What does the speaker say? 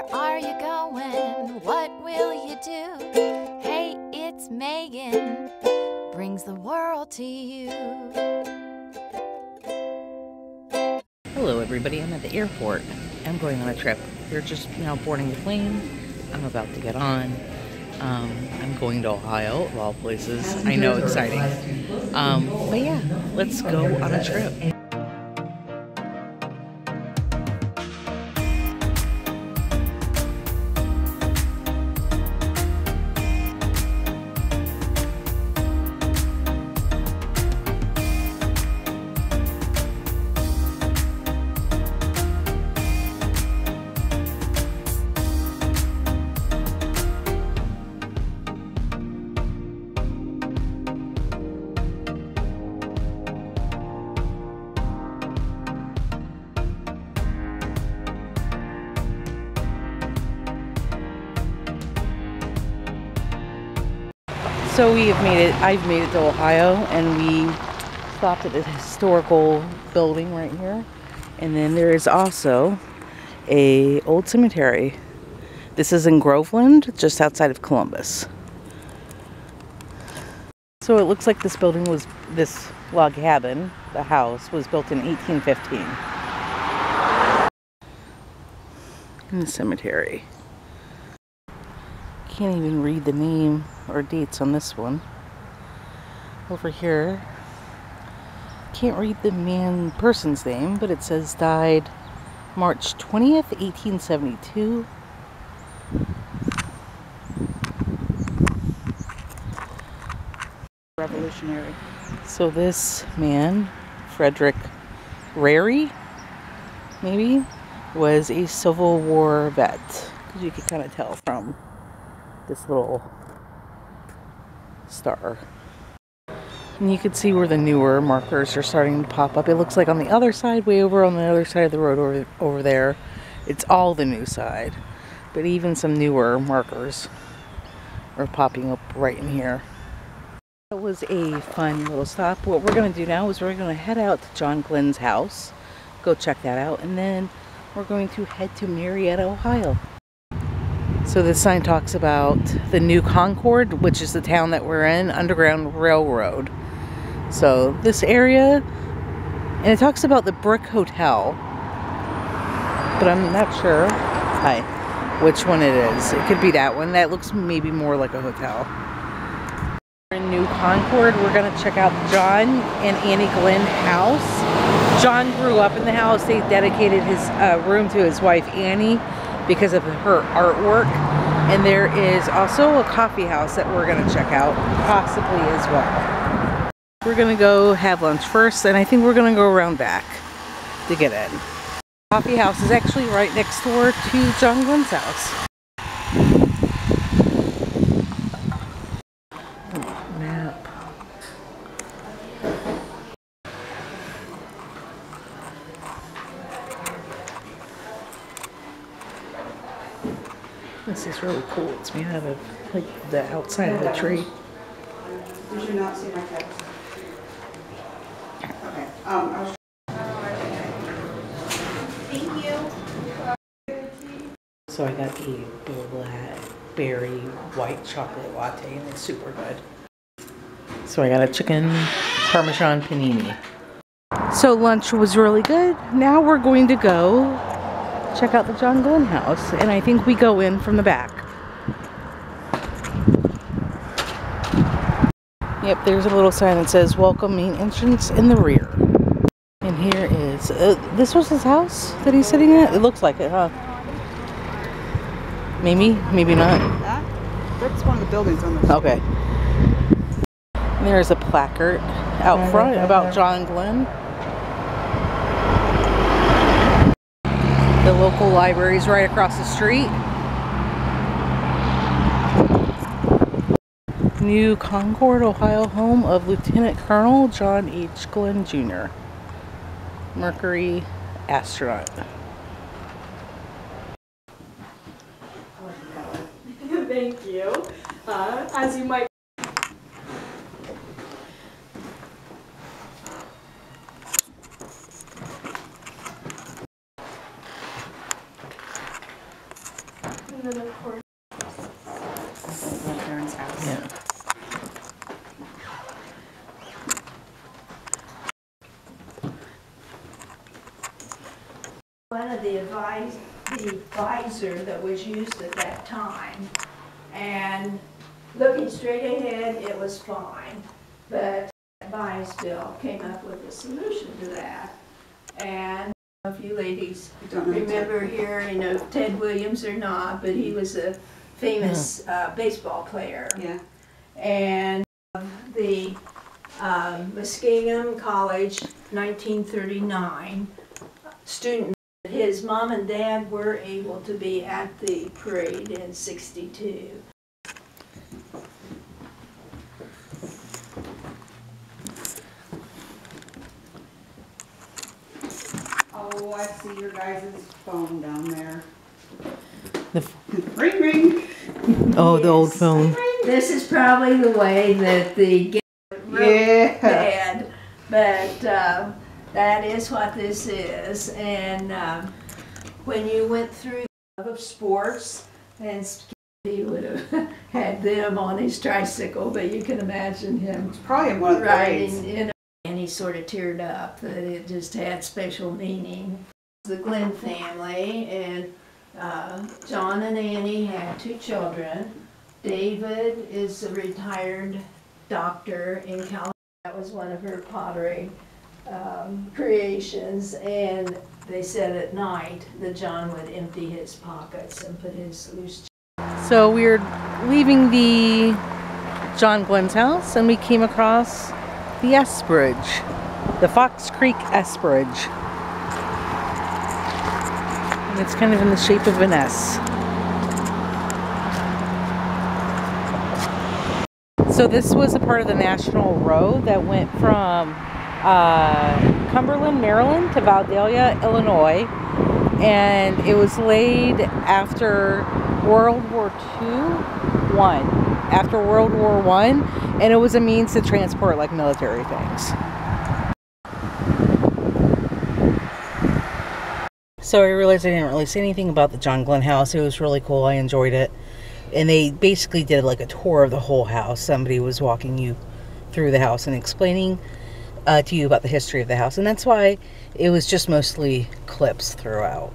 Where are you going? What will you do? Hey, it's Megan, brings the world to you. Hello everybody, I'm at the airport. I'm going on a trip. We're just now boarding the plane. I'm about to get on. I'm going to Ohio, of all places. I know, exciting. But yeah, let's go on a trip. So I've made it to Ohio, and we stopped at this historical building right here. And then there is also a old cemetery. This is in Groveland, just outside of Columbus. So it looks like this log cabin, the house, was built in 1815. In the cemetery. Can't even read the name or dates on this one. Over here, can't read the person's name, but it says died March 20th, 1872. Revolutionary. So this man, Frederick Rary, maybe, was a Civil War vet. Because you could kind of tell from this little star. And you can see where the newer markers are starting to pop up. It looks like on the other side, way over on the other side of the road over there, it's all the new side. But even some newer markers are popping up right in here. That was a fun little stop. What we're going to do now is we're going to head out to John Glenn's house, go check that out, and then we're going to head to Marietta, Ohio. So this sign talks about the new Concord, which is the town that we're in, Underground Railroad. So this area, and it talks about the Brick Hotel, but I'm not sure which one it is. It could be that one. That looks maybe more like a hotel. In New Concord, we're going to check out John and Annie Glenn house. John grew up in the house. They dedicated his room to his wife Annie because of her artwork. And there is also a coffee house that we're going to check out, possibly as well. We're going to go have lunch first, and I think we're going to go around back to get in. The coffee house is actually right next door to John Glenn's house. Map. This is really cool. It's made out of like the outside of the tree. Did you not see my text? Okay. Thank you. So I got a blackberry white chocolate latte, and it's super good. So I got a chicken parmesan panini. So lunch was really good. Now we're going to go check out the John Glenn house, and I think we go in from the back. Yep, there's a little sign that says welcome main entrance in the rear. And here is, this was his house that he's sitting at? It looks like it, huh? Maybe, maybe not. That's one of the buildings on the street. Okay. And there's a placard out front about John Glenn. The local library is right across the street. New Concord, Ohio, home of Lieutenant Colonel John H. Glenn Jr., Mercury astronaut. Thank you. As you might And then of course, My parents' house. Yeah. One of the advisor that was used at that time, and looking straight ahead, it was fine. But advice bill came up with a solution to that. And a few ladies remember hearing of Ted Williams or not, but he was a famous baseball player. Yeah. And the Muskingum College, 1939 student. His mom and dad were able to be at the parade in '62. Oh, I see your guys' phone down there. The Ring, ring. Oh, the old phone. This is probably the way that the Yeah. bad, but that is what this is. And when you went through the love of sports, and he would have had them on his tricycle, but you can imagine him Probably in one of the grades. riding in, and he sort of teared up that it just had special meaning. The Glenn family, and John and Annie had 2 children. David is a retired doctor in California. That was one of her pottery creations, and they said at night that John would empty his pockets and put his loose. So we're leaving the John Glenn's house, and we came across the S Bridge, the Fox Creek S Bridge. And it's kind of in the shape of an S. So this was a part of the national road that went from Cumberland, Maryland to Vandalia, Illinois, and it was laid after World War I, and it was a means to transport like military things. So I realized I didn't really say anything about the John Glenn house. It was really cool. I enjoyed it. And they basically did like a tour of the whole house. Somebody was walking you through the house and explaining to you about the history of the house. And that's why it was just mostly clips throughout.